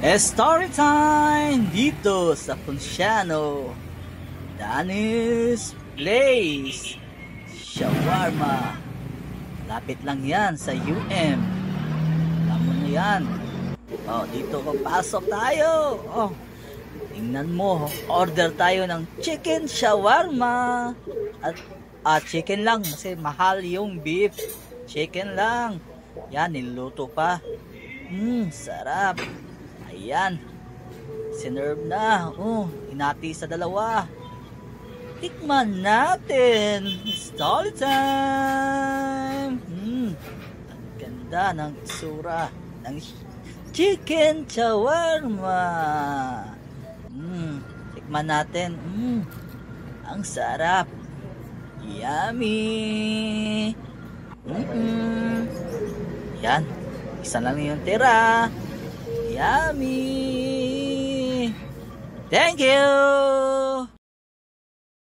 Story time dito sa Ponciano. Danis Place Shawarma. Lapit lang yan sa UM. Alam mo na yan. Dito papasok tayo. Tingnan mo, order tayo ng chicken shawarma. At chicken lang kasi mahal yung beef. Chicken lang. Yan, niluto pa. Sarap. Ayan. Sinerve na. Hinati sa dalawa. Tikman natin. Story time. Ang ganda ng itsura ng chicken shawarma. Tikman natin. Ang sarap. Yummy. Yan. Isa lang yung tira. Yummy. Thank you.